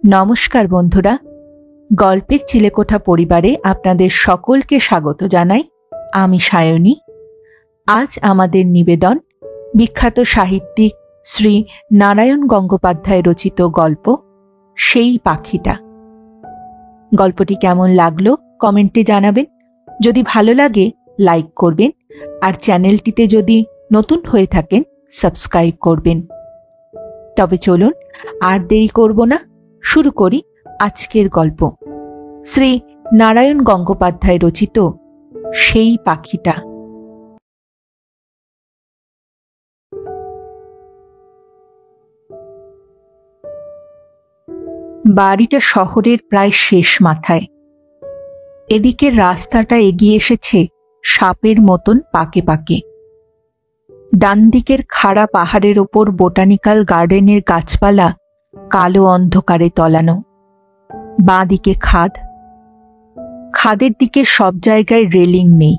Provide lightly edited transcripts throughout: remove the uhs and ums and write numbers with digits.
নমস্কার বন্ধুরা, গল্পের চিলেকোঠা পরিবারে আপনাদের সকলকে স্বাগত জানাই। আমি সায়নী। আজ আমাদের নিবেদন বিখ্যাত সাহিত্যিক শ্রী নারায়ণ গঙ্গোপাধ্যায় রচিত গল্প সেই পাখিটা। গল্পটি কেমন লাগলো কমেন্টে জানাবেন। যদি ভালো লাগে লাইক করবেন, আর চ্যানেলটিতে যদি নতুন হয়ে থাকেন সাবস্ক্রাইব করবেন। তবে চলুন আর দেরি করব না, শুরু করি আজকের গল্প। শ্রী নারায়ণ গঙ্গোপাধ্যায় রচিত সেই পাখিটা। বাড়িটা শহরের প্রায় শেষ মাথায়। এদিকের রাস্তাটা এগিয়ে এসেছে সাপের মতন পাকে পাকে। ডান দিকের খাড়া পাহাড়ের ওপর বোটানিক্যাল গার্ডেনের গাছপালা কালো অন্ধকারে তলানো। বাঁ দিকে খাদ। খাদের দিকে সব জায়গায় রেলিং নেই।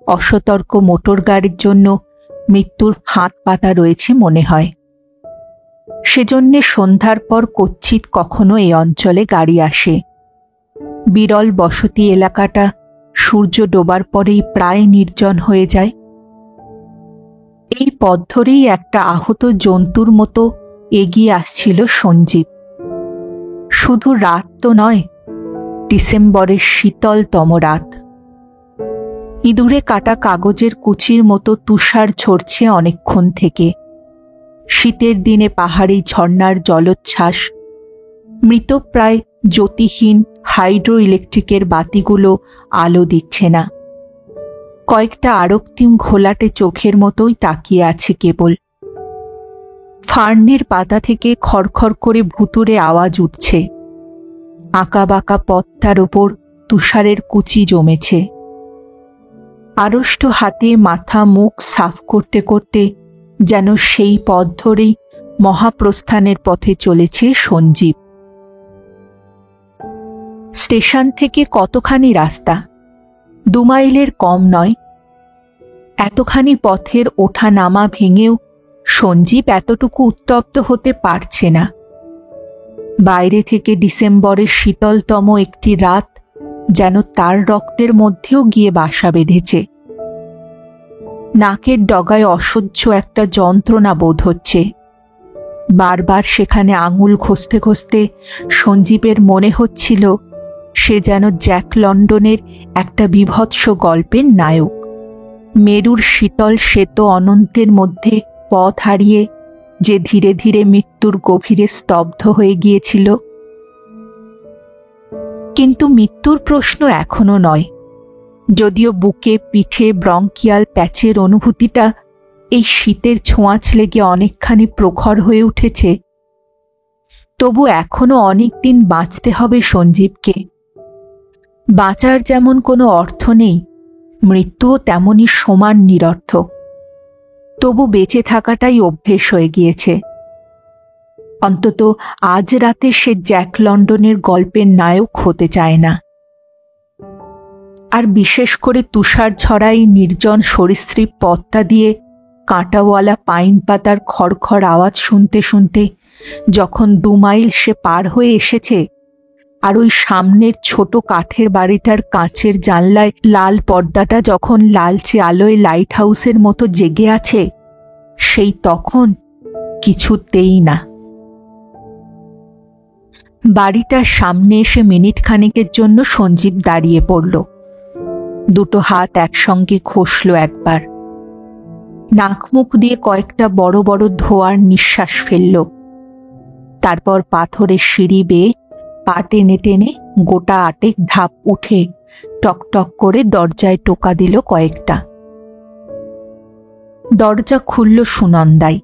অসতর্ক মোটর গাড়ির জন্য মৃত্যুর ফাঁদ পাতা রয়েছে মনে হয়। সেজন্যে সন্ধ্যার পর কচ্ছিৎ কখনো এই অঞ্চলে গাড়ি আসে। বিরল বসতি এলাকাটা সূর্য ডোবার পরেই প্রায় নির্জন হয়ে যায়। এই পথ ধরেই একটা আহত জন্তুর মতো এগিয়ে আসছিল সঞ্জীব। শুধু রাত তো নয়, ডিসেম্বরের শীতলতম রাত। ইঁদুরে কাটা কাগজের কুচির মতো তুষার ঝরছে অনেকক্ষণ থেকে। শীতের দিনে পাহাড়ি ঝর্ণার জলোচ্ছ্বাস। মৃতপ্রায় জ্যোতিহীন হাইড্রো ইলেকট্রিকের বাতিগুলো আলো দিচ্ছে না। কয়েকটা আরক্তিম ঘোলাটে চোখের মতোই তাকিয়ে আছে কেবল। ফার্নের পাতা থেকে খড়খড় করে ভুতুড়ে আওয়াজ উঠছে। আঁকা বাঁকা পথটার ওপর তুষারের কুচি জমেছে। আড়ষ্ট হাতে মাথা মুখ সাফ করতে করতে যেন সেই পথ ধরেই মহাপ্রস্থানের পথে চলেছে সঞ্জীব। স্টেশন থেকে কতখানি রাস্তা? 2 মাইলের কম নয়। এতখানি পথের ওঠা নামা ভেঙেও সঞ্জীব এতটুকু উত্তপ্ত হতে পারছে না। বাইরে থেকে ডিসেম্বরের শীতলতম একটি রাত যেন তার রক্তের মধ্যেও গিয়ে বাসা বেঁধেছে। নাকের ডগায় অসহ্য একটা যন্ত্রণা বোধ হচ্ছে। বারবার সেখানে আঙুল ঘষতে ঘষতে সঞ্জীবের মনে হচ্ছিল সে যেন জ্যাক লন্ডনের একটা বীভৎস গল্পের নায়ক। মেরুর শীতল শ্বেত অনন্তের মধ্যে পথ হারিয়ে যে ধীরে ধীরে মৃত্যুর গভীরে স্তব্ধ হয়ে গিয়েছিল। কিন্তু মৃত্যুর প্রশ্ন এখনো নয়। যদিও বুকে পিঠে ব্রঙ্কিয়াল প্যাচের অনুভূতিটা এই শীতের ছোঁয়াচ লেগে অনেকখানি প্রখর হয়ে উঠেছে, তবু এখনো অনেক দিন বাঁচতে হবে সঞ্জীবকে। বাঁচার যেমন কোনো অর্থ নেই, মৃত্যুও তেমনই সমান নিরর্থক। তবু বেঁচে থাকাটাই অভ্যেস হয়ে গিয়েছে। অন্তত আজ রাতে সে জ্যাক লন্ডনের গল্পের নায়ক হতে চায় না। আর বিশেষ করে তুষার ঝরাই নির্জন সরীসৃপ পথটা দিয়ে কাঁটাওয়ালা পাইন পাতার খড়খড় আওয়াজ শুনতে শুনতে যখন 2 মাইল সে পার হয়ে এসেছে, আর ওই সামনের ছোট কাঠের বাড়িটার কাঁচের জানলায় লাল পর্দাটা যখন লালচে আলোয় লাইট হাউসের মতো জেগে আছে, সেই তখন কিছুতেই না। বাড়িটার সামনে এসে মিনিট খানেকের জন্য সঞ্জীব দাঁড়িয়ে পড়ল। 2 হাত একসঙ্গে ঘষল একবার। নাক মুখ দিয়ে কয়েকটা বড় বড় ধোঁয়ার নিঃশ্বাস ফেলল। তারপর পাথরের সিঁড়ি বেয়ে পা টেনে টেনে গোটা 8 ধাপ উঠে টকটক করে দরজায় টোকা দিল কয়েকটা। দরজা খুলল সুনন্দাই।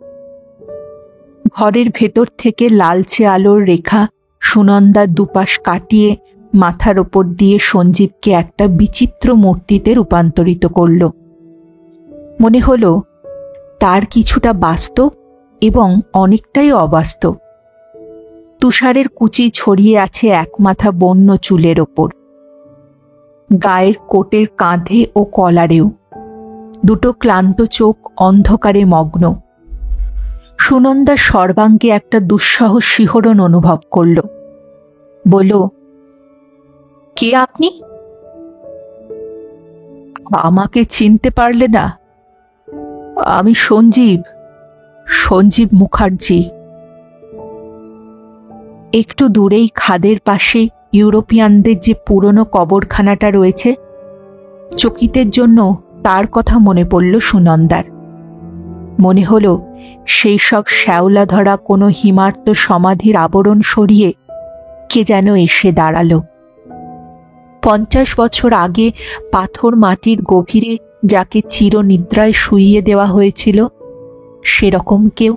ঘরের ভেতর থেকে লালচে আলোর রেখা সুনন্দার দুপাশ কাটিয়ে মাথার ওপর দিয়ে সঞ্জীবকে একটা বিচিত্র মূর্তিতে রূপান্তরিত করল। মনে হলো তার কিছুটা বাস্তব এবং অনেকটাই অবাস্তব। তুষারের কুচি ছড়িয়ে আছে একমাথা বন্য চুলের ওপর, গায়ের কোটের কাঁধে ও কলারেও। 2 ক্লান্ত চোখ অন্ধকারে মগ্ন। সুনন্দা সর্বাঙ্গে একটা দুঃসহ শিহরণ অনুভব করল। বলল, কে আপনি? আমাকে চিনতে পারলে না? আমি সঞ্জীব, সঞ্জীব মুখার্জি। একটু দূরেই খাদের পাশে ইউরোপিয়ানদের যে পুরনো কবরখানাটা রয়েছে, চকিতের জন্য তার কথা মনে পড়ল সুনন্দার। মনে হলো সেই সব শ্যাওলা ধরা কোনো হিমার্ত সমাধির আবরণ সরিয়ে কে যেন এসে দাঁড়ালো। 50 বছর আগে পাথর মাটির গভীরে যাকে চিরনিদ্রায় শুইয়ে দেওয়া হয়েছিল, সেরকম কেউ।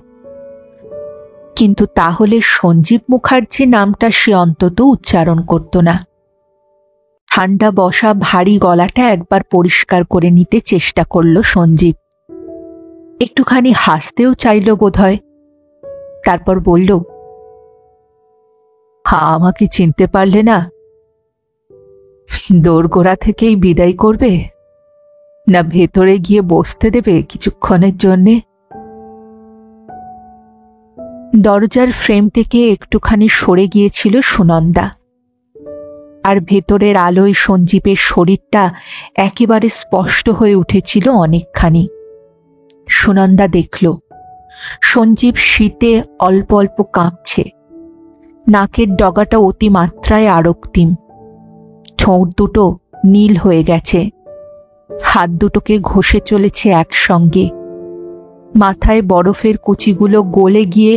কিন্তু তাহলে সঞ্জীব মুখার্জি নামটা সে অন্তত উচ্চারণ করত না। ঠান্ডা বসা ভারী গলাটা একবার পরিষ্কার করে নিতে চেষ্টা করল সঞ্জীব। একটুখানি হাসতেও চাইল বোধহয়। তারপর বলল, আমাকে চিনতে পারলে না? দোরগোড়া থেকেই বিদায় করবে, না ভেতরে গিয়ে বসতে দেবে কিছুক্ষণের জন্যে? দরজার ফ্রেম থেকে একটুখানি সরে গিয়েছিল সুনন্দা, আর ভেতরের আলোয় সঞ্জীবের শরীরটা একেবারে স্পষ্ট হয়ে উঠেছিল অনেকখানি। সুনন্দা দেখল সঞ্জীব শীতে অল্প অল্প কাঁপছে, নাকের ডগাটা অতিমাত্রায় আরক্তিম, ঠোঁট দুটো নীল হয়ে গেছে, হাত দুটোকে ঘষে চলেছে একসঙ্গে, মাথায় বরফের কুচিগুলো গলে গিয়ে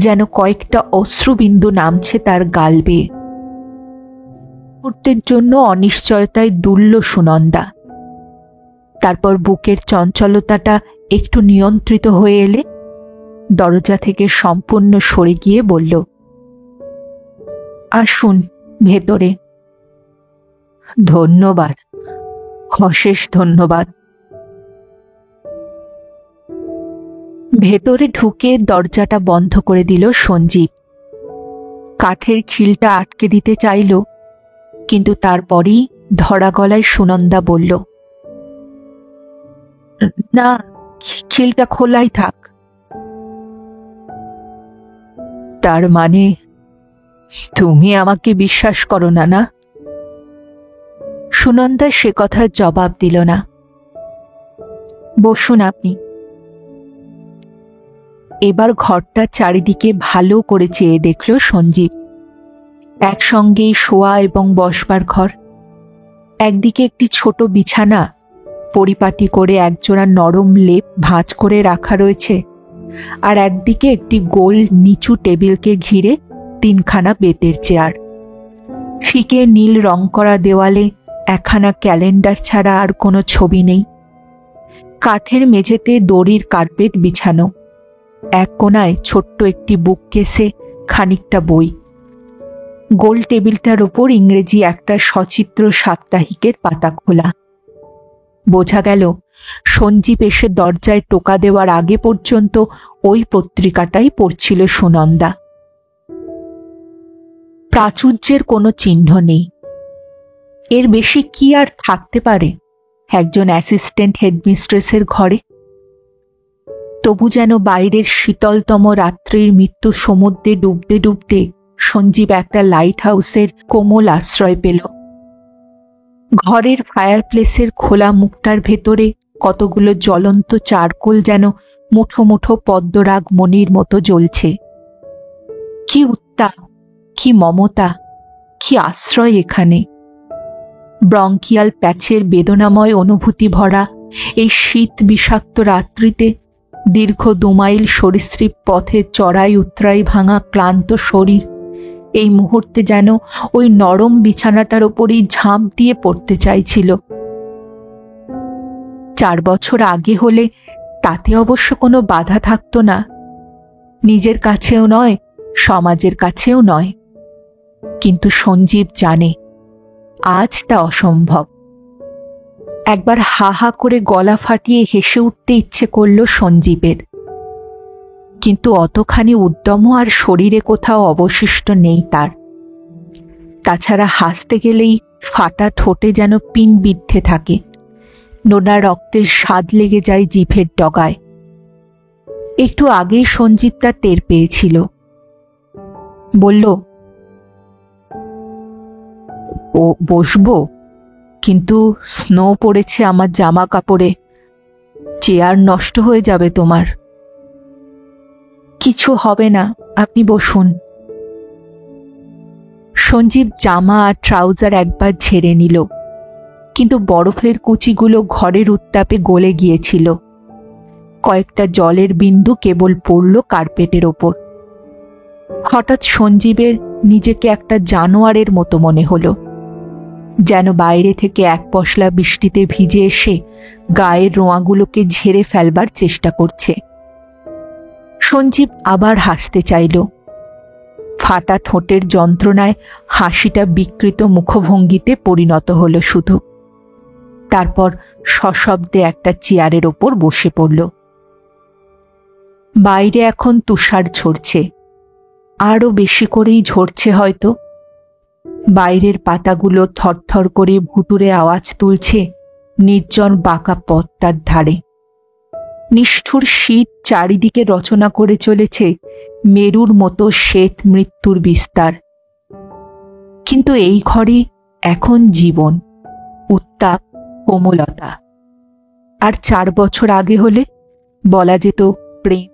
যেন কয়েকটা অশ্রুবিন্দু নামছে তার গাল বেয়ে। মুহূর্তের জন্য অনিশ্চয়তায় দুলল সুনন্দা। তারপর বুকের চঞ্চলতাটা একটু নিয়ন্ত্রিত হয়ে এলে দরজা থেকে সম্পূর্ণ সরে গিয়ে বলল, আসুন ভেতরে। ধন্যবাদ, অশেষ ধন্যবাদ। ভেতরে ঢুকে দরজাটা বন্ধ করে দিল সঞ্জীব। কাঠের খিলটা আটকে দিতে চাইল, কিন্তু তারপরই ধরা গলায় সুনন্দা বলল, না, খিলটা খোলাই থাক। তার মানে তুমি আমাকে বিশ্বাস করো না? না? সুনন্দা সে কথার জবাব দিল না। বসুন আপনি। এবার ঘরটা চারিদিকে ভালো করে চেয়ে দেখল সঞ্জীব। একসঙ্গেই শোয়া এবং বসবার ঘর। একদিকে একটি ছোট বিছানা, পরিপাটি করে একজোড়া নরম লেপ ভাঁজ করে রাখা রয়েছে, আর একদিকে একটি গোল নিচু টেবিলকে ঘিরে 3খানা বেতের চেয়ার। ফিকে নীল রং করা দেওয়ালে একখানা ক্যালেন্ডার ছাড়া আর কোনো ছবি নেই। কাঠের মেঝেতে দড়ির কার্পেট বিছানো। এক কোণায় ছোট্ট একটি বুককেসে খানিকটা বই। গোল টেবিলটার ওপর ইংরেজি একটা সচিত্র সাপ্তাহিকের পাতা খোলা। বোঝা গেল সঞ্জীব এসে দরজায় টোকা দেওয়ার আগে পর্যন্ত ওই পত্রিকাটাই পড়ছিল সুনন্দা। প্রাচুর্যের কোনো চিহ্ন নেই। এর বেশি কি আর থাকতে পারে একজন অ্যাসিস্ট্যান্ট হেডমিস্ট্রেসের ঘরে? তবু যেন বাইরের শীতলতম রাত্রির মৃত্যু সমুদ্রে ডুবতে ডুবতে সঞ্জীব একটা লাইট হাউসের কোমল আশ্রয় পেল। ঘরের ফায়ারপ্লেসের খোলা মুখটার ভেতরে কতগুলো জ্বলন্ত চারকোল যেন মুঠো মুঠো পদ্মরাগ মণির মতো জ্বলছে। কি উত্তাপ, কি মমতা, কি আশ্রয় এখানে! ব্রঙ্কিয়াল প্যাচের বেদনাময় অনুভূতি ভরা এই শীত বিষাক্ত রাত্রিতে দীর্ঘ 2 মাইল সরীসৃপ পথে চড়াই উতরাই ভাঙা ক্লান্ত শরীর এই মুহূর্তে যেন ওই নরম বিছানাটার ওপরেই ঝাঁপ দিয়ে পড়তে চাইছিল। 4 বছর আগে হলে তাতে অবশ্য কোনো বাধা থাকতো না, নিজের কাছেও নয়, সমাজের কাছেও নয়। কিন্তু সঞ্জীব জানে আজ তা অসম্ভব। একবার হা হা করে গলা ফাটিয়ে হেসে উঠতে ইচ্ছে করল সঞ্জীবের, কিন্তু অতখানি উদ্যম আর শরীরে কোথাও অবশিষ্ট নেই তার। তাছাড়া হাসতে গেলেই ফাটা ঠোঁটে যেন পিন বিদ্ধে থাকে, নোনা রক্তের স্বাদ লেগে যায় জিভের ডগায়। একটু আগেই সঞ্জীব তা টের পেয়েছিল। বলল, ও বসবো, কিন্তু স্নো পড়েছে আমার জামা কাপড়ে, চেয়ার নষ্ট হয়ে যাবে তোমার। কিছু হবে না, আপনি বসুন। সঞ্জীব জামা আর ট্রাউজার একবার ঝেড়ে নিল, কিন্তু বরফের কুচিগুলো ঘরের উত্তাপে গলে গিয়েছিল। কয়েকটা জলের বিন্দু কেবল পড়ল কার্পেটের ওপর। হঠাৎ সঞ্জীবের নিজেকে একটা জানোয়ারের মতো মনে হলো, যেন বাইরে থেকে এক পশলা বৃষ্টিতে ভিজে এসে গায়ের রোঁয়াগুলোকে ঝেড়ে ফেলবার চেষ্টা করছে। সঞ্জীব আবার হাসতে চাইল। ফাটা ঠোঁটের যন্ত্রণায় হাসিটা বিকৃত মুখভঙ্গিতে পরিণত হলো শুধু। তারপর সশব্দে একটা চেয়ারের ওপর বসে পড়ল। বাইরে এখন তুষার ঝরছে, আরো বেশি করেই ঝরছে হয়তো। বাইরের পাতাগুলো থরথর করে ভুতুড়ে আওয়াজ তুলছে নির্জন বাঁকা পথটার ধারে। নিষ্ঠুর শীত চারিদিকে রচনা করে চলেছে মেরুর মতো শ্বেত মৃত্যুর বিস্তার। কিন্তু এই ঘরে এখন জীবন, উত্তাপ, কোমলতা। আর 4 বছর আগে হলে বলা যেত প্রেম,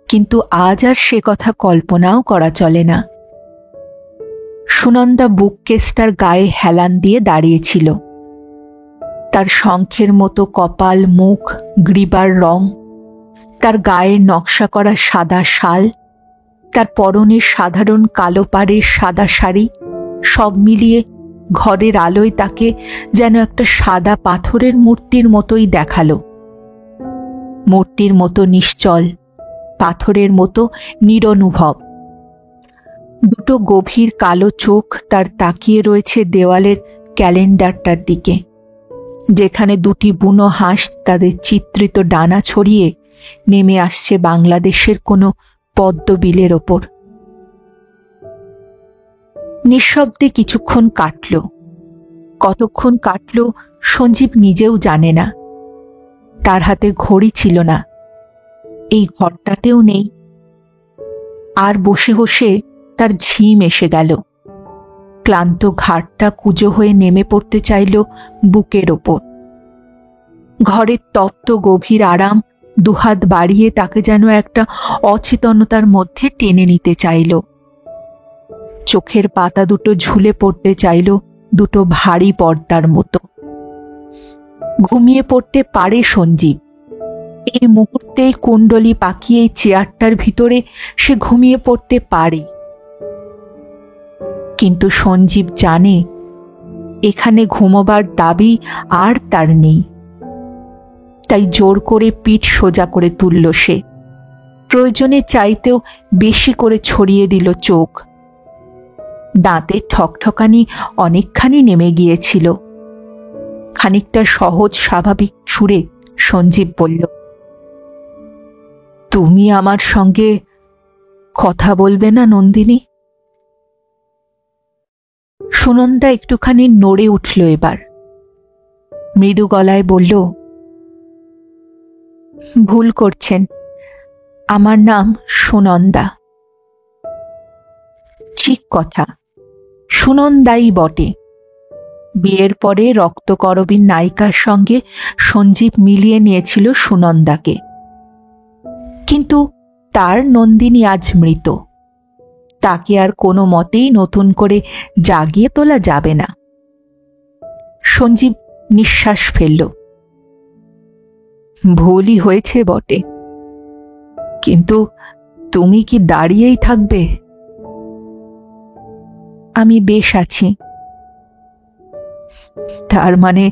কিন্তু আজ আর সে কথা কল্পনাও করা চলে না। সুনন্দা বুককেসটার গায়ে হেলান দিয়ে দাঁড়িয়েছিল। তার শঙ্খের মতো কপাল, মুখ, গ্রীবার রং, তার গায়ের নকশা করা সাদা শাল, তার পরনের সাধারণ কালো পাড়ের সাদা শাড়ি, সব মিলিয়ে ঘরের আলোয় তাকে যেন একটা সাদা পাথরের মূর্তির মতোই দেখালো। মূর্তির মতো নিশ্চল, পাথরের মতো নিরনুভব। দুটো গভীর কালো চোখ তার তাকিয়ে রয়েছে দেওয়ালের ক্যালেন্ডারটার দিকে, যেখানে দুটি বুনো হাঁস তাদের চিত্রিত ডানা ছড়িয়ে নেমে আসছে বাংলাদেশের কোনো পদ্মবিলের ওপর। নিঃশব্দে কিছুক্ষণ কাটল। কতক্ষণ কাটল সঞ্জীব নিজেও জানে না। তার হাতে ঘড়ি ছিল না, এই ঘরটাতেও নেই। আর বসে বসে তার ঝিম এসে গেল। ক্লান্ত ঘাড়টা কুঁজো হয়ে নেমে পড়তে চাইল বুকের ওপর। ঘরের তপ্ত গভীর আরাম দুহাত বাড়িয়ে তাকে যেন একটা অচেতনতার মধ্যে টেনে নিতে চাইল। চোখের পাতা দুটো ঝুলে পড়তে চাইল দুটো ভারী পর্দার মতো। ঘুমিয়ে পড়তে পারে সঞ্জীব। এই মুহূর্তেই কুণ্ডলি পাকিয়ে এই চেয়ারটার ভিতরে সে ঘুমিয়ে পড়তে পারে। কিন্তু সঞ্জীব জানে এখানে ঘুমোবার দাবি আর তার নেই। তাই জোর করে পিঠ সোজা করে তুলল সে। প্রয়োজনে চাইতেও বেশি করে ছড়িয়ে দিল চোখ। দাঁতের ঠকঠকানি অনেকখানি নেমে গিয়েছিল। খানিকটা সহজ স্বাভাবিক সুরে সঞ্জীব বলল, তুমি আমার সঙ্গে কথা বলবে না নন্দিনী? সুনন্দা একটুখানি নড়ে উঠল এবার। মৃদু গলায় বলল, ভুল করছেন, আমার নাম সুনন্দা। ঠিক কথা, সুনন্দাই বটে। বিয়ের পরে রক্তকরবীর নায়িকার সঙ্গে সঞ্জীব মিলিয়ে নিয়েছিল সুনন্দাকে। কিন্তু তার নন্দিনী আজ মৃত। তাকে আর কোনো মতেই নতুন করে জাগিয়ে তোলা যাবে না। সঞ্জীব নিঃশ্বাস ফেলল। ভুলই হয়েছে বটে, কিন্তু তুমি কি দাঁড়িয়েই থাকবে? আমি বেশ আছি। তার মানে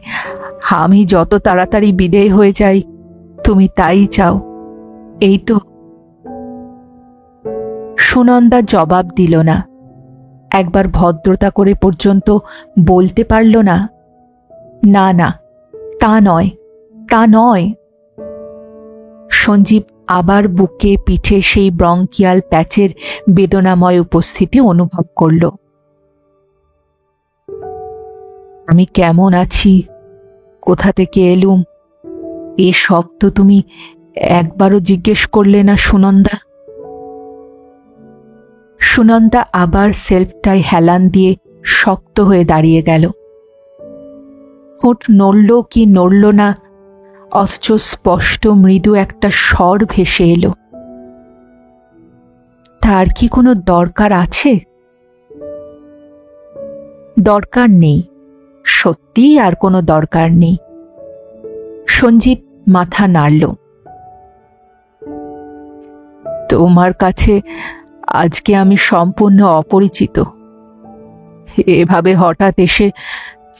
আমি যত তাড়াতাড়ি বিদেয় হয়ে যাই তুমি তাই চাও, এই তো? সুনন্দা জবাব দিল না। একবার ভদ্রতা করে পর্যন্ত বলতে পারল না, না না, তা নয়, তা নয়। সঞ্জীব আবার বুকে পিঠে সেই ব্রঙ্কিয়াল প্যাচের বেদনাময় উপস্থিতি অনুভব করল। আমি কেমন আছি, কোথা থেকে এলুম, এ সব তো তুমি একবারও জিজ্ঞেস করলে না সুনন্দা। সুনন্দা আবার সেলফটায় হেলান দিয়ে শক্ত হয়ে দাঁড়িয়ে গেল। ঠোঁট নড়ল কি নড়ল না, অথচ স্পষ্ট মৃদু একটা স্বর ভেসে এলো। তার কি কোনো দরকার আছে? দরকার নেই, সত্যিই আর কোনো দরকার নেই। সঞ্জীব মাথা নাড়ল। তোমার কাছে আজকে আমি সম্পূর্ণ অপরিচিত। এভাবে হঠাৎ এসে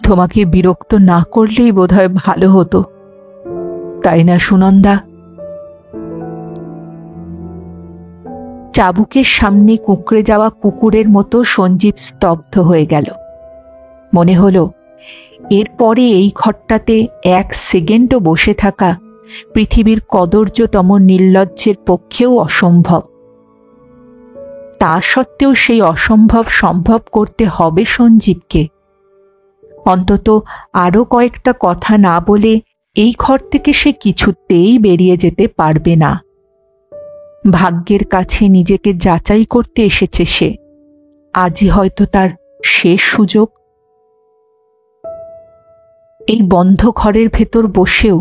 তোমাকে বিরক্ত না করলেই বোধহয় ভালো হতো, তাই না সুনন্দা? চাবুকের সামনে কুঁকড়ে যাওয়া কুকুরের মতো সঞ্জীব স্তব্ধ হয়ে গেল। মনে হলো এরপরে এই ঘরটাতে এক সেকেন্ডও বসে থাকা পৃথিবীর কদর্যতম নির্লজ্জের পক্ষেও অসম্ভব। তা সত্ত্বেও সেই অসম্ভব সম্ভব করতে হবে সঞ্জীবকে। অন্তত আরো কয়েকটা কথা না বলে এই ঘর থেকে সে কিছুতেই বেরিয়ে যেতে পারবে না। ভাগ্যের কাছে নিজেকে যাচাই করতে এসেছে সে। আজই হয়তো তার শেষ সুযোগ। এই বন্ধ ঘরের ভেতর বসেও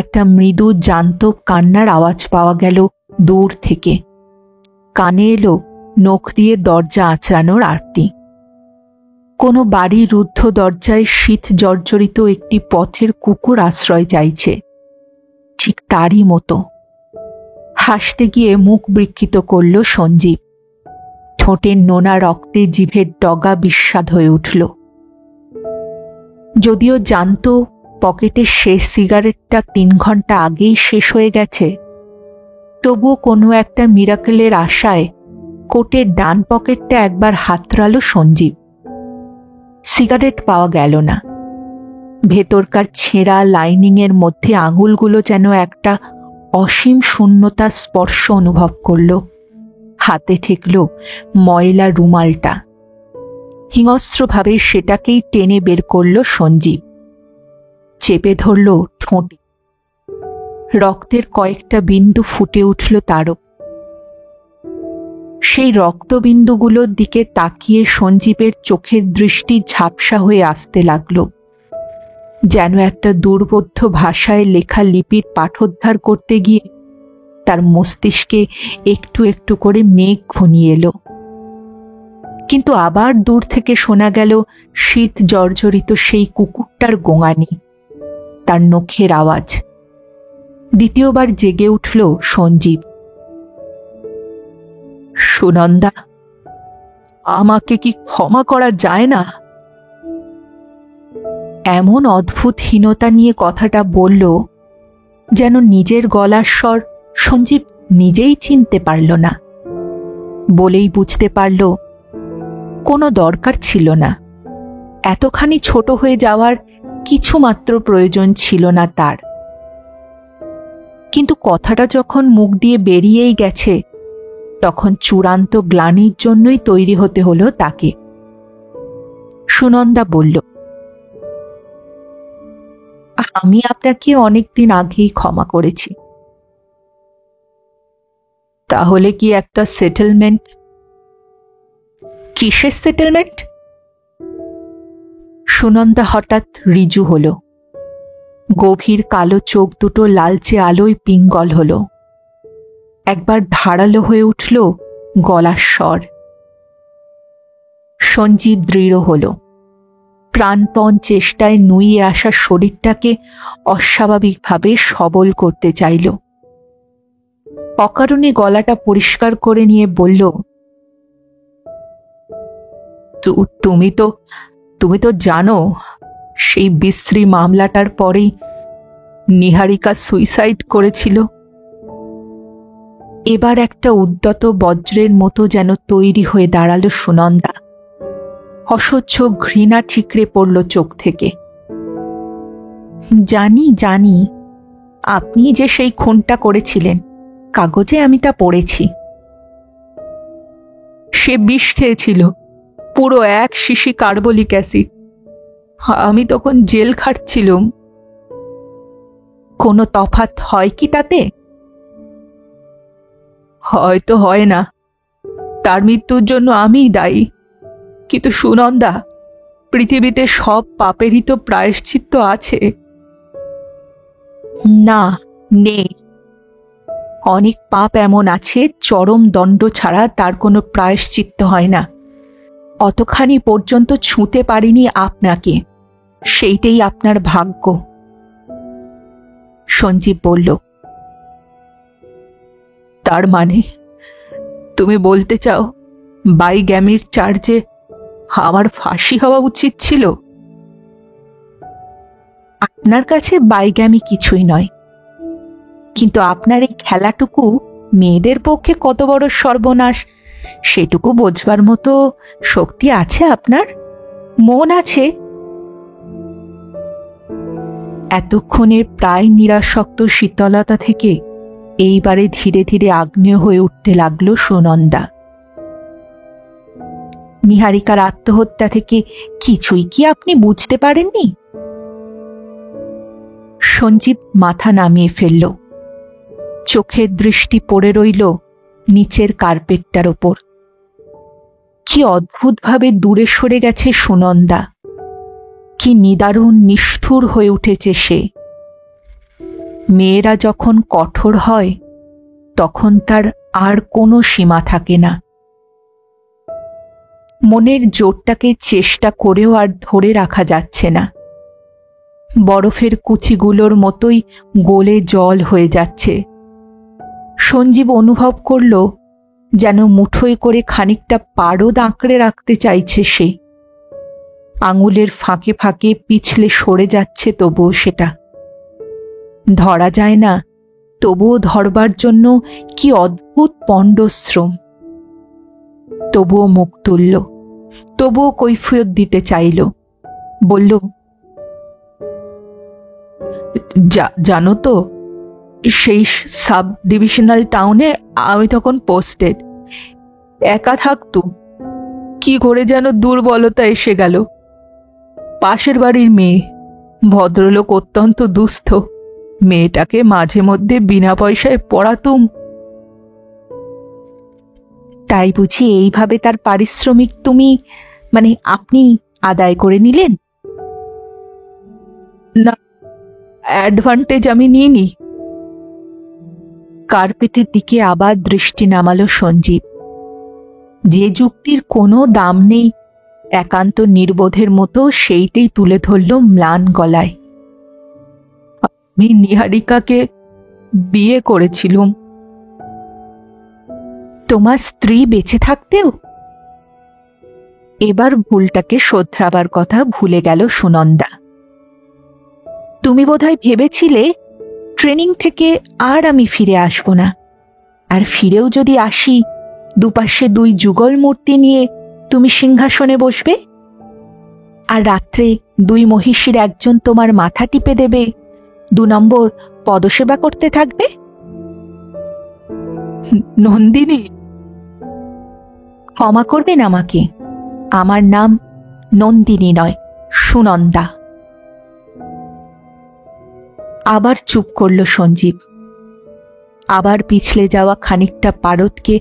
একটা মৃদু জান্তব কান্নার আওয়াজ পাওয়া গেল দূর থেকে। কানে এলো নখ দিয়ে দরজা আঁচড়ানোর আরতি। কোনো বাড়ির রুদ্ধ দরজায় শীত জর্জরিত একটি পথের কুকুর আশ্রয় চাইছে, ঠিক তারই মতো। হাসতে গিয়ে মুখ বিকৃত করল সঞ্জীব। ঠোঁটের নোনা রক্তে জিভের ডগা বিস্বাদ হয়ে উঠল। যদিও জানত পকেটের শেষ সিগারেটটা 3 ঘন্টা আগেই শেষ হয়ে গেছে, তবুও কোনো একটা মিরাকেলের আশায় কোটের ডান পকেটটা একবার হাতড়ালো সঞ্জীব। সিগারেট পাওয়া গেল না। ভেতরকার ছেঁড়া লাইনিংয়ের মধ্যে আঙুলগুলো যেন একটা অসীম শূন্যতার স্পর্শ অনুভব করল। হাতে ঠেকল ময়লা রুমালটা। হিংস্রভাবে সেটাকেই টেনে বের করল সঞ্জীব। চেপে ধরল ঠোঁটে। রক্তের কয়েকটা বিন্দু ফুটে উঠল তারও। সেই রক্তবিন্দুগুলোর দিকে তাকিয়ে সঞ্জীবের চোখের দৃষ্টি ঝাপসা হয়ে আসতে লাগল, যেন একটা দুর্বোধ্য ভাষায় লেখা লিপির পাঠোদ্ধার করতে গিয়ে তার মস্তিষ্কে একটু একটু করে মেঘ ঘনিয়ে এলো। কিন্তু আবার দূর থেকে শোনা গেল শীত জর্জরিত সেই কুকুরটার গোঙানি, তার নখের আওয়াজ। দ্বিতীয়বার জেগে উঠল সঞ্জীব। সুনন্দা, আমাকে কি ক্ষমা করা যায় না? এমন অদ্ভুত হীনতা নিয়ে কথাটা বলল যেন নিজের গলার স্বর সঞ্জীব নিজেই চিনতে পারল না। বলেই বুঝতে পারল কোনো দরকার ছিল না। এতখানি ছোট হয়ে যাওয়ার কিছুমাত্র প্রয়োজন ছিল না তার। কিন্তু কথাটা যখন মুখ দিয়ে বেরিয়েই গেছে, তখন চূড়ান্ত গ্লানির জন্যই তৈরি হতে হলো তাকে। সুনন্দা বলল, আমি আপনাকে অনেকদিন আগেই ক্ষমা করেছি। তাহলে কি একটা সেটেলমেন্ট? কিসের সেটেলমেন্ট? সুনন্দা হঠাৎ রিজু হল। গভীর কালো চোখ দুটো লালচে আলোয় পিঙ্গল হল। একবার ধারালো হয়ে উঠল গলার স্বর। সঞ্জীব দৃঢ় হল। প্রাণপণ চেষ্টায় নুয়ে আসা শরীরটাকে অস্বাভাবিকভাবে সবল করতে চাইল। অকারণে গলাটা পরিষ্কার করে নিয়ে বলল, তুমি তো জানো সেই বিশ্রী মামলাটার পরেই নিহারিকা সুইসাইড করেছিল। এবার একটা উদ্যত বজ্রের মতো যেন তৈরি হয়ে দাঁড়ালো সুনন্দা। অসহ্য ঘৃণা ঠিকরে পড়ল চোখ থেকে। জানি আপনি যে সেই খুনটা করেছিলেন, কাগজে আমি তা পড়েছি। সে বিষ খেয়েছিল, পুরো 1 শিশি কার্বলিক অ্যাসিড। আমি তখন জেল খাটছিলাম। কোনো তফাৎ হয় কি তাতে? হয়তো হয় না, তার মৃত্যুর জন্য আমিই দায়ী। কিন্তু সুনন্দা, পৃথিবীতে সব পাপেরই তো প্রায়শ্চিত্ত আছে। না, নেই। অনেক পাপ এমন আছে চরম দণ্ড ছাড়া তার কোনো প্রায়শ্চিত্ত হয় না। অতখানি পর্যন্ত ছুঁতে পারিনি আপনাকে, সেইটাই আপনার ভাগ্য। সঞ্জীব বলল, তার মানে তুমি বলতে চাও বাইগ্যামির চার্জে আমার ফাঁসি হওয়া উচিত ছিল? আপনার কাছে বাইগ্যামি কিছুই নয়, কিন্তু আপনার এই খেলাটুকু মেয়েদের পক্ষে কত বড় সর্বনাশ সেটুকু বোঝবার মতো শক্তি আছে আপনার? মন আছে? এতক্ষণের প্রায় নিরাসক্ত শীতলতা থেকে এইবারে ধীরে ধীরে আগ্নেয় হয়ে উঠতে লাগলো সুনন্দা। নিহারিকার আত্মহত্যা থেকে কিছুই কি আপনি বুঝতে পারেননি? সঞ্জীব মাথা নামিয়ে ফেলল। চোখের দৃষ্টি পড়ে রইল নিচের কার্পেটটার ওপর। কি অদ্ভুতভাবে দূরে সরে গেছে সুনন্দা, কি নিদারুণ নিষ্ঠুর হয়ে উঠেছে সে। মেয়েরা যখন কঠোর হয় তখন তার আর কোনো সীমা থাকে না। মনের জোরটাকে চেষ্টা করেও আর ধরে রাখা যাচ্ছে না। বরফের কুচিগুলোর মতোই গলে জল হয়ে যাচ্ছে। সঞ্জীব অনুভব করল যেন মুঠোয় করে খানিকটা পারদ আঁকড়ে রাখতে চাইছে সে। আঙুলের ফাঁকে ফাঁকে পিছলে সরে যাচ্ছে, তবুও সেটা ধরা যায় না। তবুও ধরবার জন্য কি অদ্ভুত পণ্ডশ্রম। তবুও মুখ তুলল, তবুও কৈফিয়ত দিতে চাইল। বলল, জানো তো, সেই সাব ডিভিশনাল টাউনে আমি তখন পোস্টেড। একা থাকতুম, কি করে যেন দুর্বলতা এসে গেল। পাশের বাড়ির মেয়ে, ভদ্রলোক অত্যন্ত দুস্থ, মেয়েটাকে মাঝে মধ্যে বিনা পয়সায় পড়াতুম। তাই বুঝি এইভাবে তার পারিশ্রমিক তুমি, মানে আপনি আদায় করে নিলেন? না, অ্যাডভান্টেজ আমি নিইনি। কার্পেটের দিকে আবার দৃষ্টি নামালো সঞ্জীব। যে যুক্তির কোনো দাম নেই একান্ত নির্বোধের মতো সেইটাই তুলে ধরল ম্লান গলায়। আমি নিহারিকাকে বিয়ে করেছিলুম। তোমার স্ত্রী বেঁচে থাকতেও? এবার ভুলটাকে শোধরাবার কথা ভুলে গেল সুনন্দা। তুমি বোধহয় ভেবেছিলে ট্রেনিং থেকে আর আমি ফিরে আসব না, আর ফিরেও যদি আসি দুপাশে দুই যুগল মূর্তি নিয়ে তুমি সিংহাসনে বসবে, আর রাত্রে দুই মহিষীর একজন তোমার মাথা টিপে দেবে, 2 নম্বর পদসেবা করতে থাকবে। নন্দিনী, ক্ষমা করবেন আমাকে, আমার নাম নন্দিনী নয়, সুনন্দা। আবার চুপ করল সঞ্জীব। আবার পিছলে যাওয়া খানিকটা পারদকে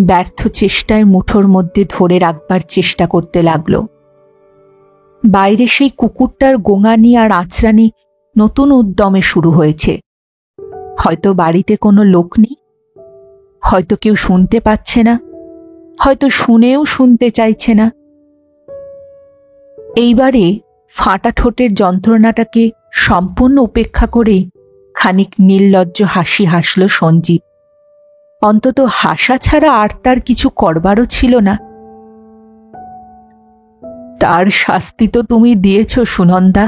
ব্যর্থ চেষ্টায় মুঠোর মধ্যে ধরে রাখবার চেষ্টা করতে লাগল। বাইরে সেই কুকুরটার গোঙানি আর আঁচড়ানি নতুন উদ্যমে শুরু হয়েছে। হয়তো বাড়িতে কোনো লোক নেই, হয়তো কেউ শুনতে পাচ্ছে না, হয়তো শুনেও শুনতে চাইছে না। এইবারে ফাটা ঠোঁটের যন্ত্রণাটাকে সম্পূর্ণ উপেক্ষা করে খানিক নির্লজ্জ হাসি হাসল সঞ্জীব। অন্তত হাসা ছাড়া আর তার কিছু করবারও ছিল না। তার শাস্তি তো তুমি দিয়েছ সুনন্দা।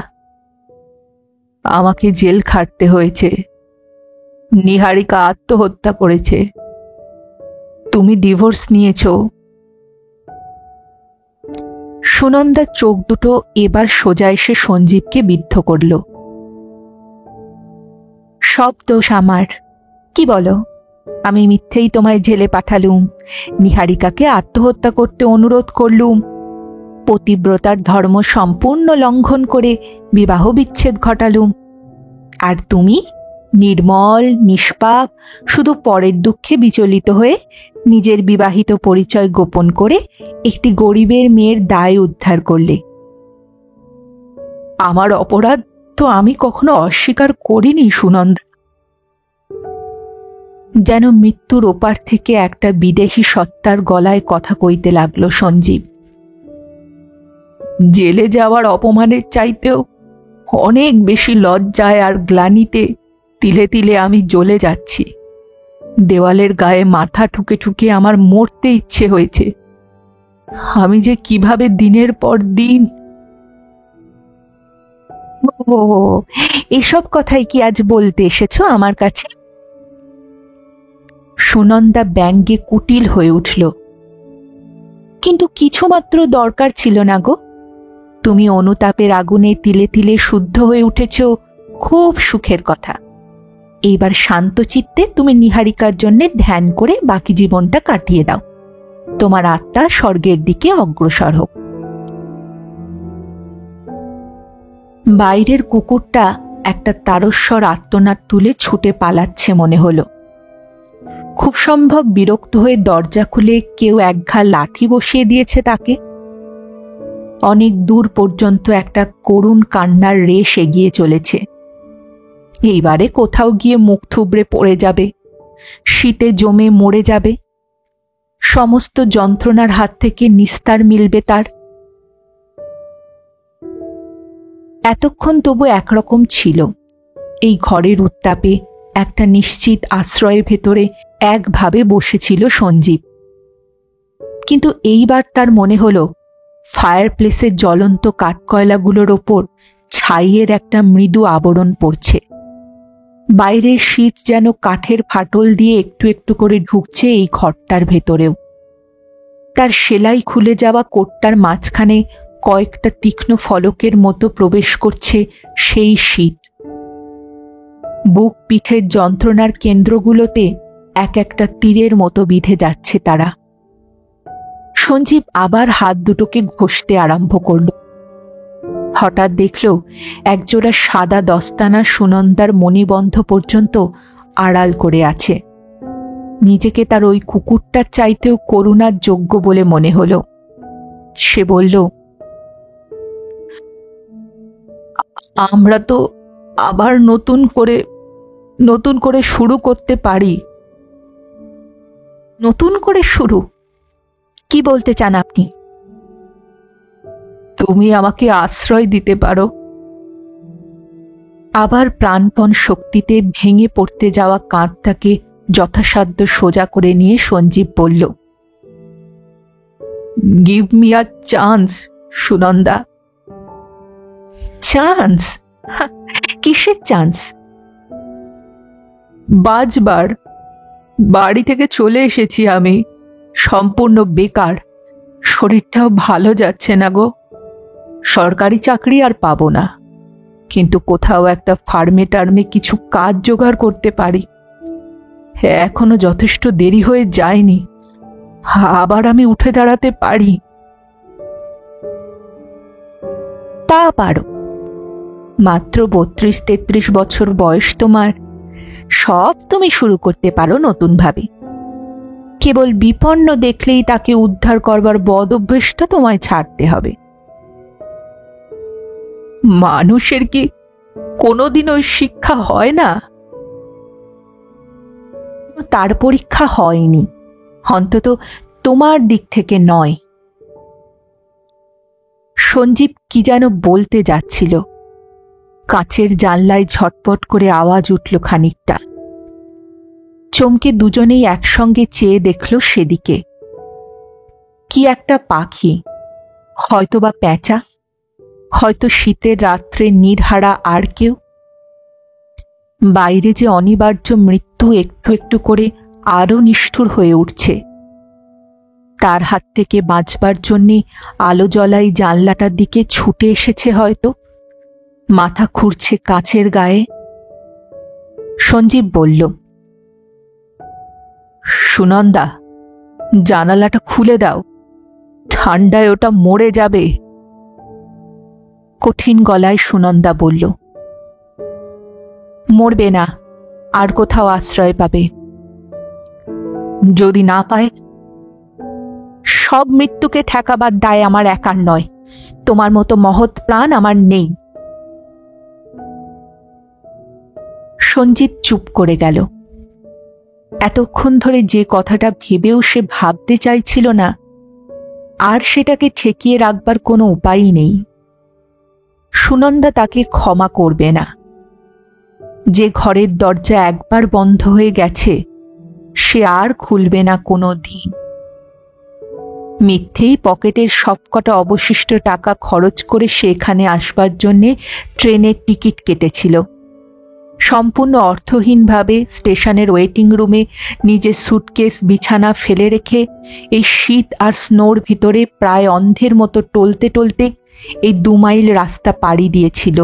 আমাকে জেল খাটতে হয়েছে, নিহারিকা আত্মহত্যা করেছে, তুমি ডিভোর্স নিয়েছ। সুনন্দার চোখ দুটো এবার সোজা এসে সঞ্জীবকে বিদ্ধ করল। সব দোষ আমার। কি বলো, আমি মিথ্যেই তোমায় জেলে পাঠালুম, নিহারিকাকে আত্মহত্যা করতে অনুরোধ করলুম, পতিব্রতার ধর্ম সম্পূর্ণ লঙ্ঘন করে বিবাহ বিচ্ছেদ ঘটালুম, আর তুমি নির্মল নিষ্পাপ শুধু পরের দুঃখে বিচলিত হয়ে নিজের বিবাহিত পরিচয় গোপন করে একটি গরিবের মেয়ের দায় উদ্ধার করলে। আমার অপরাধ তো আমি কখনো অস্বীকার করিনি সুনন্দা। যেন মৃত্যুর ওপার থেকে একটা বিদেহী সত্তার গলায় কথা কইতে লাগলো সঞ্জীব। জেলে যাওয়ার অপমানের চাইতেও অনেক বেশি লজ্জায় আর গ্লানিতে তিলে তিলে আমি জ্বলে যাচ্ছি। দেওয়ালের গায়ে মাথা ঠুকে ঠুকে আমার মরতে ইচ্ছে হয়েছে। আমি যে কিভাবে দিনের পর দিন। ও, এসব কথাই কি আজ বলতে এসেছো আমার কাছে? সুনন্দা ব্যঙ্গে কুটিল হয়ে উঠল। কিন্তু কিছুমাত্র দরকার ছিল না গো। তুমি অনুতাপের আগুনে তিলে তিলে শুদ্ধ হয়ে উঠেছ, খুব সুখের কথা। এইবার শান্ত চিত্তে তুমি নিহারিকার জন্য ধ্যান করে বাকি জীবনটা কাটিয়ে দাও। তোমার আত্মা স্বর্গের দিকে অগ্রসর হোক। বাইরের কুকুরটা একটা তারস্বর আর্তনাদ তুলে ছুটে পালাচ্ছে মনে হলো। খুব সম্ভব বিরক্ত হয়ে দরজা খুলে কেউ একঘা লাঠি বসিয়ে দিয়েছে তাকে। অনেক দূর পর্যন্ত একটা করুণ কান্নার রেশ এগিয়ে চলেছে। এইবারে কোথাও গিয়ে মুখ থুবড়ে পড়ে যাবে, শীতে জমে মরে যাবে। সমস্ত যন্ত্রণার হাত থেকে নিস্তার মিলবে তার। এতক্ষণ তবু একরকম ছিল। এই ঘরের উত্তাপে একটা নিশ্চিত আশ্রয়ের ভেতরে একভাবে বসেছিল সঞ্জীব। কিন্তু এইবার তার মনে হলো ফায়ার প্লেসের জ্বলন্ত কাঠকয়লাগুলোর ওপর ছাইয়ের একটা মৃদু আবরণ পড়ছে। বাইরের শীত যেন কাঠের ফাটল দিয়ে একটু একটু করে ঢুকছে এই ঘরটার ভেতরেও। তার সেলাই খুলে যাওয়া কোটটার মাঝখানে কয়েকটা তীক্ষ্ণ ফলকের মতো প্রবেশ করছে সেই শীত। বুক পিঠের যন্ত্রণার কেন্দ্রগুলোতে এক একটা তীরের মতো বিঁধে যাচ্ছে তারা। সঞ্জীব আবার হাত দুটোকে ঘষতে আরম্ভ করল। হঠাৎ দেখল একজোড়া সাদা দস্তানা সুনন্দার মণিবন্ধ পর্যন্ত আড়াল করে আছে। নিজেকে তার ওই কুকুরটার চাইতেও করুণার যোগ্য বলে মনে হলো। সে বলল, আমরা তো আবার নতুন করে শুরু করতে পারি। নতুন করে শুরু? কি বলতে চান আপনি? তুমি আমাকে আশ্রয় দিতে পারো। আবার প্রাণপণ শক্তিতে ভেঙে পড়তে যাওয়া কাঁধটাকে যথাসাধ্য সোজা করে নিয়ে সঞ্জীব বলল, give me a chance Sunanda. Chance? কিসের চান্স? বাঁচবার। বাড়ি থেকে চলে এসেছি আমি, সম্পূর্ণ বেকার। শরীরটাও ভালো যাচ্ছে না গো। সরকারি চাকরি আর পাবো না, কিন্তু কোথাও একটা ফার্মে টার্মে কিছু কাজ জোগাড় করতে পারি। এখনো যথেষ্ট দেরি হয়ে যায়নি, আবার আমি উঠে দাঁড়াতে পারি। তা পারো। মাত্র 32-33 বছর বয়স তোমার। সব তুমি শুরু করতে পারো নতুন ভাবে। কেবল বিপন্ন দেখলেই তাকে উদ্ধার করবার বদ অভ্যেসটা তোমায় ছাড়তে হবে। মানুষের কি কোনোদিন ওই শিক্ষা হয় না? তার পরীক্ষা হয়নি, অন্তত তোমার দিক থেকে নয়। সঞ্জীব কি যেন বলতে যাচ্ছিল। কাঁচের জানলায় ঝটপট করে আওয়াজ উঠল খানিকটা। চমকে দুজনেই একসঙ্গে চেয়ে দেখল সেদিকে। কি একটা পাখি, হয়তোবা পেঁচা, হয়তো শীতের রাত্রে নির্হারা আর কেউ। বাইরে যে অনিবার্য মৃত্যু একটু একটু করে আরো নিষ্ঠুর হয়ে উঠছে। তার হাত থেকে বাঁচবার জন্যে আলো জ্বলাই জানলাটার দিকে ছুটে এসেছে হয়তো, মাথা খুঁড়ছে কাচের গায়ে। সঞ্জীব বলল, সুনন্দা, জানালাটা খুলে দাও, ঠান্ডায় ওটা মরে যাবে। কঠিন গলায় সুনন্দা বলল, মরবে না, আর কোথাও আশ্রয় পাবে। যদি না পায়? সব মৃত্যুকে ঠেকাবার দায় আমার একার নয়। তোমার মতো মহৎ প্রাণ আমার নেই। সঞ্জীব চুপ করে গেল। এতক্ষণ ধরে যে কথাটা ভেবেও সে ভাবতে চাইছিল না, আর সেটাকে ঠেকিয়ে রাখবার কোনো উপায়ই নেই। সুনন্দা তাকে ক্ষমা করবে না। যে ঘরের দরজা একবার বন্ধ হয়ে গেছে সে আর খুলবে না কোনো দিন। মিথ্যেই পকেটের সবকটা অবশিষ্ট টাকা খরচ করে সে এখানে আসবার জন্যে ট্রেনের টিকিট কেটেছিল। সম্পূর্ণ অর্থহীনভাবে স্টেশনের ওয়েটিং রুমে নিজের সুটকেস বিছানা ফেলে রেখে এই শীত আর স্নোর ভিতরে প্রায় অন্ধের মতো টলতে টলতে এই 2 মাইল রাস্তা পাড়ি দিয়েছিল।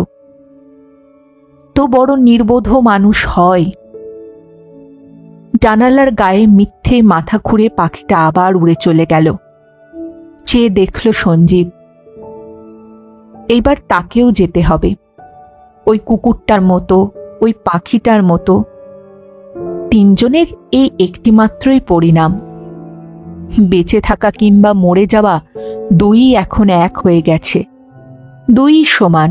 তো বড় নির্বোধ মানুষ হয়। জানালার গায়ে মিথ্যে মাথা খুঁড়ে পাখিটা আবার উড়ে চলে গেল। চেয়ে দেখল সঞ্জীব, এইবার তাকেও যেতে হবে, ওই কুকুরটার মতো, ওই পাখিটার মতো। 3 জনের এই একটিমাত্রই পরিণাম। বেঁচে থাকা কিংবা মরে যাওয়া, 2ই এখন এক হয়ে গেছে। 2ই সমান,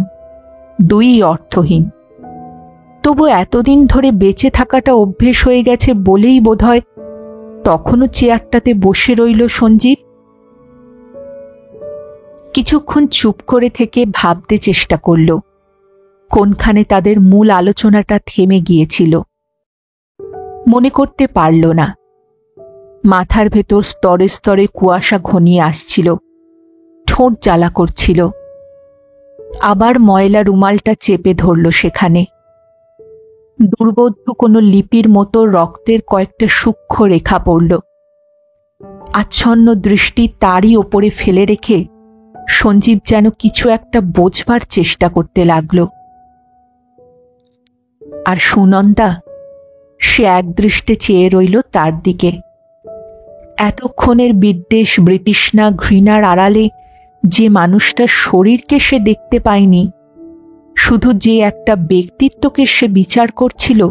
2ই অর্থহীন। তবু এতদিন ধরে বেঁচে থাকাটা অভ্যেস হয়ে গেছে বলেই বোধহয় তখনও চেয়ারটাতে বসে রইল সঞ্জীব। কিছুক্ষণ চুপ করে থেকে ভাবতে চেষ্টা করল কোনখানে তাদের মূল আলোচনাটা থেমে গিয়েছিল। মনে করতে পারল না। মাথার ভেতর স্তরে স্তরে কুয়াশা ঘনিয়ে আসছিল, ঠোঁট জ্বালা করছিল। আবার ময়লা রুমালটা চেপে ধরল সেখানে। দুর্বোধ্য কোনো লিপির মতো রক্তের কয়েকটা সূক্ষ্ম রেখা পড়ল। আচ্ছন্ন দৃষ্টি তারই ওপরে ফেলে রেখে সঞ্জীব যেন কিছু একটা বোঝবার চেষ্টা করতে লাগল। আর সুনন্দা, সে একদৃষ্টে চেয়ে রইল তার দিকে। এতক্ষণের বিদ্বেষ, বৃতৃষ্ণা, ঘৃণার আড়ালে যে মানুষটার শরীরকে সে দেখতে পায়নি, শুধু যে একটা ব্যক্তিত্বকে সে বিচার করছিল,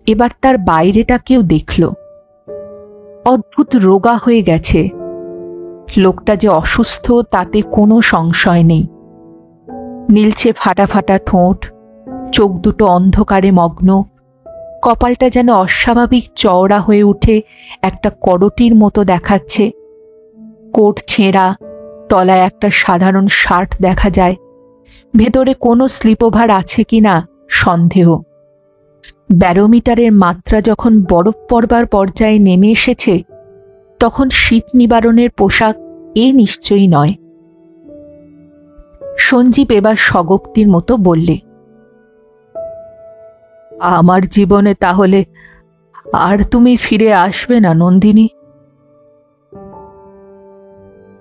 এবার তার বাইরেটাকেও দেখল। অদ্ভুত রোগা হয়ে গেছে। লোকটা যে অসুস্থ তাতে কোনো সংশয় নেই। নীলচে ফাটা ফাটা ঠোঁট, চোখ দুটো অন্ধকারে মগ্ন, কপালটা যেন অস্বাভাবিক চওড়া হয়ে উঠে একটা করটির মতো দেখাচ্ছে। কোট ছেঁড়া, তলায় একটা সাধারণ শার্ট দেখা যায়। ভেতরে কোনো স্লিপওভার আছে কিনা সন্দেহ। ব্যারোমিটারের মাত্রা যখন বরফ পড়বার পর্যায়ে নেমে এসেছে, তখন শীত নিবারণের পোশাক এ নিশ্চয়ই নয়। সঞ্জীব এবার স্বগক্তির মতো বললে, আমার জীবনে তাহলে আর তুমি ফিরে আসবে না নন্দিনী?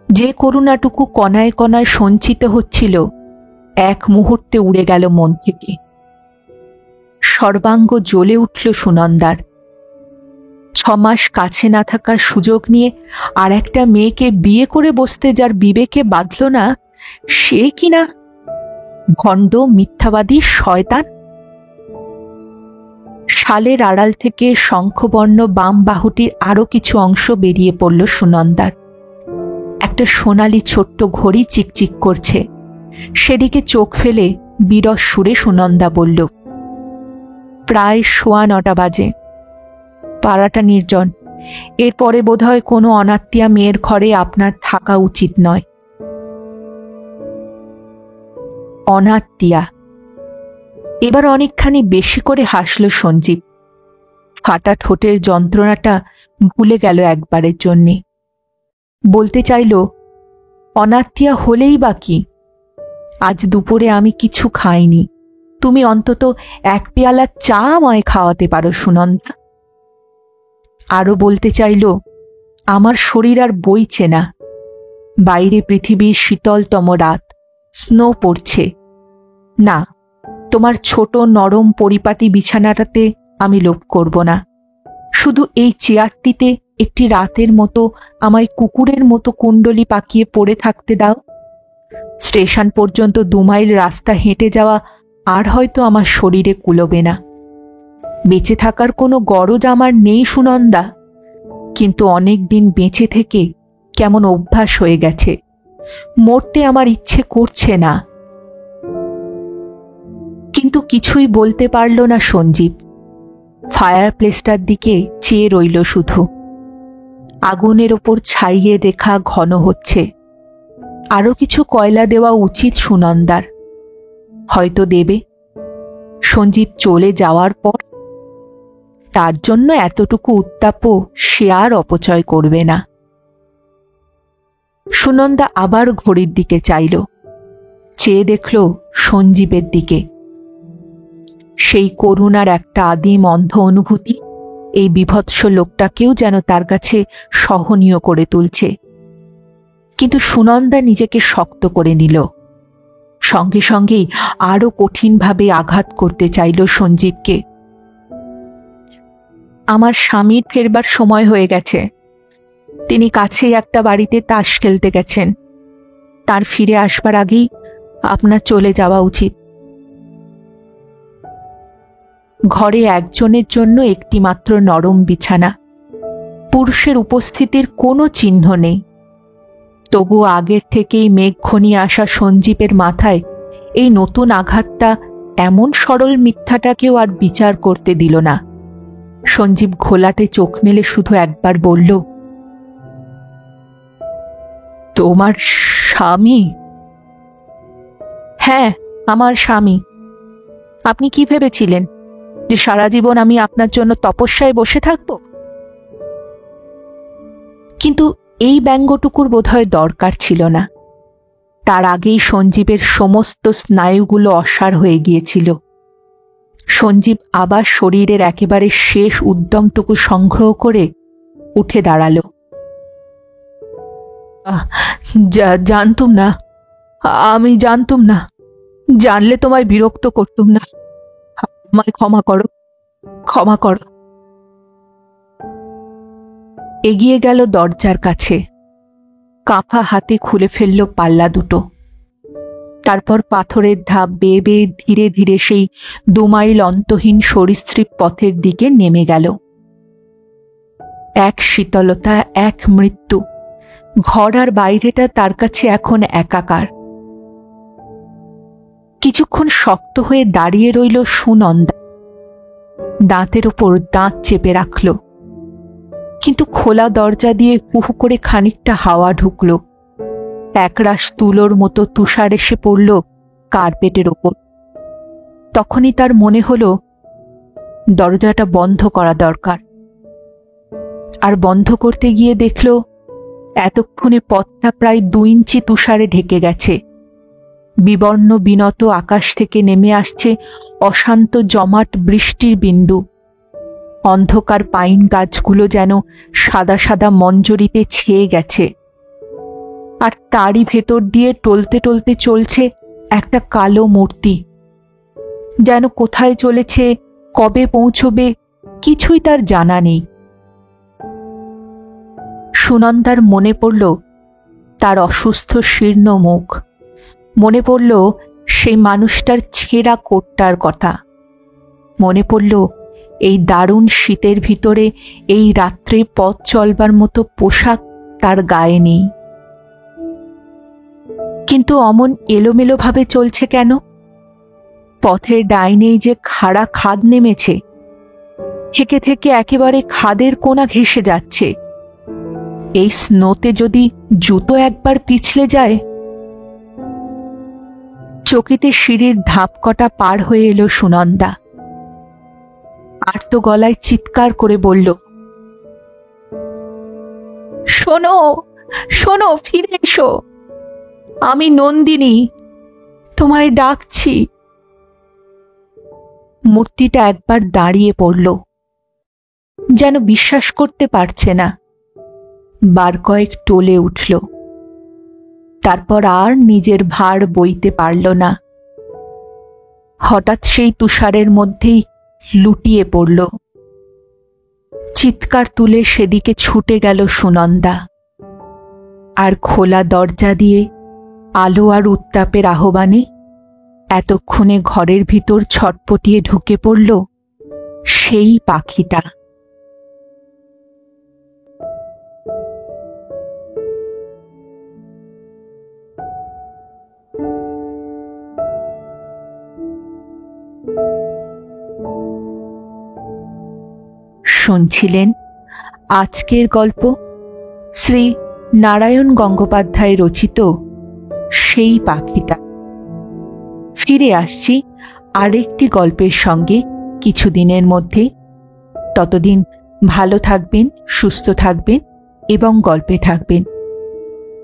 যে করুণাটুকু কণায় কণায় সঞ্চিত হচ্ছিল এক মুহূর্তে উড়ে গেল মন থেকে। সর্বাঙ্গ জ্বলে উঠল সুনন্দার। 6 মাস কাছে না থাকার সুযোগ নিয়ে আর একটা মেয়েকে বিয়ে করে বসতে যার বিবেকে বাঁধল না, সে কিনা ভণ্ড, মিথ্যাবাদী, শয়তান। শালের আড়াল থেকে শঙ্খবর্ণ বাম বাহুটির আরো কিছু অংশ বেরিয়ে পড়ল সুনন্দার। একটা সোনালি ছোট্ট ঘড়ি চিকচিক করছে। সেদিকে চোখ ফেলে বিরস সুরে সুনন্দা বলল, প্রায় 9:15 বাজে। পাড়াটা নির্জন। এরপরে বোধহয় কোনো অনাত্মীয়া মেয়ের ঘরে আপনার থাকা উচিত নয়। অনাত্মীয়া। এবার অনেকখানি বেশি করে হাসল সঞ্জীব। ফাটা ঠোঁটের যন্ত্রণাটা ভুলে গেল একবারের জন্যে। বলতে চাইল, অনাত্মীয়া হলেই বা কি? আজ দুপুরে আমি কিছু খাইনি। তুমি অন্তত 1 পেয়ালা চা আমায় খাওয়াতে পারো সুনন্দা। আরো বলতে চাইল, আমার শরীর আর বইছে না। বাইরে পৃথিবীর শীতলতম রাত, স্নো পড়ছে। না, তোমার ছোট নরম পরিপাটি বিছানাটাতে আমি লোভ করব না। শুধু এই চেয়ারটিতে একটি রাতের মতো আমায় কুকুরের মতো কুণ্ডলি পাকিয়ে পড়ে থাকতে দাও। স্টেশন পর্যন্ত 2 মাইল রাস্তা হেঁটে যাওয়া আর হয়তো আমার শরীরে কুলোবে না। বেঁচে থাকার কোনো গরজ আমার নেই সুনন্দা, কিন্তু অনেক দিন বেঁচে থেকে কেমন অভ্যাস হয়ে গেছে। মরতে আমার ইচ্ছে করছে না। কিন্তু কিছুই বলতে পারল না সঞ্জীব। ফায়ার প্লেসটার দিকে চেয়ে রইল শুধু। আগুনের ওপর ছাইয়ের রেখা ঘন হচ্ছে। আরো কিছু কয়লা দেওয়া উচিত সুনন্দার, হয়তো দেবে। সঞ্জীব চলে যাওয়ার পর তার জন্য এতটুকু উত্তাপও সে আর অপচয় করবে না। সুনন্দা আবার ঘড়ির দিকে চাইল, চেয়ে দেখল সঞ্জীবের দিকে। সেই করুণার একটা আদিম অন্ধ অনুভূতি এই বিভৎস লোকটাকেও যেন তার কাছে সহনীয় করে তুলছে। কিন্তু সুনন্দা নিজেকে শক্ত করে নিল। সঙ্গে সঙ্গেই আরো কঠিনভাবে আঘাত করতে চাইল সঞ্জীবকে। আমার স্বামীর ফেরবার সময় হয়ে গেছে। তিনি কাছেই একটা বাড়িতে তাস খেলতে গেছেন। তার ফিরে আসবার আগেই আপনার চলে যাওয়া উচিত। ঘরে একজনের জন্য একটি মাত্র নরম বিছানা, পুরুষের উপস্থিতির কোনো চিহ্ন নেই। তবু আগের থেকেই মেঘ ঘনিয়ে আসা সঞ্জীবের মাথায় এই নতুন আঘাতটা এমন সরল মিথ্যাটাকেও আর বিচার করতে দিল না। সঞ্জীব ঘোলাটে চোখ মেলে শুধু একবার বলল, তোমার স্বামী? হ্যাঁ, আমার স্বামী। আপনি কি ভেবেছিলেন যে সারা জীবন আমি আপনার জন্য তপস্যায় বসে থাকব? কিন্তু এই ব্যঙ্গটুকুর বোধহয় দরকার ছিল না। তার আগেই সঞ্জীবের সমস্ত স্নায়ুগুলো অসাড় হয়ে গিয়েছিল। সঞ্জীব আবার শরীরের একেবারে শেষ উদ্যমটুকু সংগ্রহ করে উঠে দাঁড়ালো। জানতুম না, আমি জানতুম না। জানলে তোমায় বিরক্ত করতুম না। আমায় ক্ষমা করো, ক্ষমা করো। এগিয়ে গেল দরজার কাছে, কাঁপা হাতে খুলে ফেলল পাল্লা দুটো। তারপর পাথরের ধাপ বেয়ে বেয়ে ধীরে ধীরে সেই 2 মাইল অন্তহীন সরীসৃপ পথের দিকে নেমে গেল। এক শীতলতা, এক মৃত্যু। ঘর আর বাইরেটা তার কাছে এখন একাকার। কিছুক্ষণ শক্ত হয়ে দাঁড়িয়ে রইল সুনন্দা। দাঁতের ওপর দাঁত চেপে রাখল। কিন্তু খোলা দরজা দিয়ে হুহু করে খানিকটা হাওয়া ঢুকল। একরাশ তুলোর মতো তুষার এসে পড়ল কার্পেটের ওপর। তখনই তার মনে হলো দরজাটা বন্ধ করা দরকার। আর বন্ধ করতে গিয়ে দেখল এতক্ষণে পথটা প্রায় 2 ইঞ্চি তুষারে ঢেকে গেছে। বিবর্ণ বিনত আকাশ থেকে নেমে আসছে অশান্ত জমাট বৃষ্টির বিন্দু। অন্ধকার পাইন গাছগুলো যেন সাদা সাদা মঞ্জরিতে ছেয়ে গেছে। আর তারই ভেতর দিয়ে টলতে টলতে চলছে একটা কালো মূর্তি। যেন কোথায় চলেছে, কবে পৌঁছবে, কিছুই তার জানা নেই। সুনন্দার মনে পড়ল তার অসুস্থ শীর্ণ মুখ। মনে পড়ল সেই মানুষটার ছেঁড়া কোটটার কথা। মনে পড়ল এই দারুণ শীতের ভিতরে এই রাত্রে পথ চলবার মতো পোশাক তার গায়ে নেই। কিন্তু অমন এলোমেলো ভাবে চলছে কেন? পথের ডাইনেই যে খাড়া খাদ নেমেছে, থেকে থেকে একেবারে খাদের কোনা ঘেঁষে যাচ্ছে। এই স্নোতে যদি জুতো একবার পিছলে যায়। চকিতে সিঁড়ির ধাপ কটা পার হয়ে এলো সুনন্দা। আর্ত গলায় চিৎকার করে বলল, শোনো, শোনো, ফিরে এসো। আমি নন্দিনী, তোমায় ডাকছি। মূর্তিটা একবার দাঁড়িয়ে পড়ল, যেন বিশ্বাস করতে পারছে না। বার কয়েক টলে উঠল, তারপর আর নিজের ভার বইতে পারল না। হঠাৎ সেই তুষারের মধ্যেই লুটিয়ে পড়ল। চিৎকার তুলে সেদিকে ছুটে গেল সুনন্দা। আর খোলা দরজা দিয়ে আলো আর উত্তাপের আহ্বানে এতক্ষণে ঘরের ভিতর ছটপটিয়ে ঢুকে পড়ল সেই পাখিটা। শুনছিলেন আজকের গল্প শ্রী নারায়ণ গঙ্গোপাধ্যায় রচিত সেই পাখিটা। ফিরে আসছি আরেকটি গল্পের সঙ্গে কিছুদিনের মধ্যে। ততদিন ভালো থাকবেন, সুস্থ থাকবেন এবং গল্পে থাকবেন।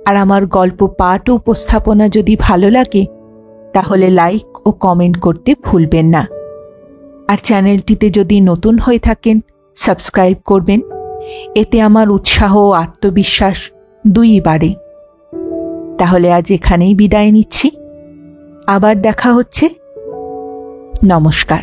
আর আমার গল্প পাঠ ও উপস্থাপনা যদি ভালো লাগে তাহলে লাইক ও কমেন্ট করতে ভুলবেন না। আর চ্যানেলটিতে যদি নতুন হয়ে থাকেন সাবস্ক্রাইব করবেন, এতে আমার উৎসাহ ও আত্মবিশ্বাস দুই বাড়ে। তাহলে আজ এখানেই বিদায় নিচ্ছি, আবার দেখা হচ্ছে। নমস্কার।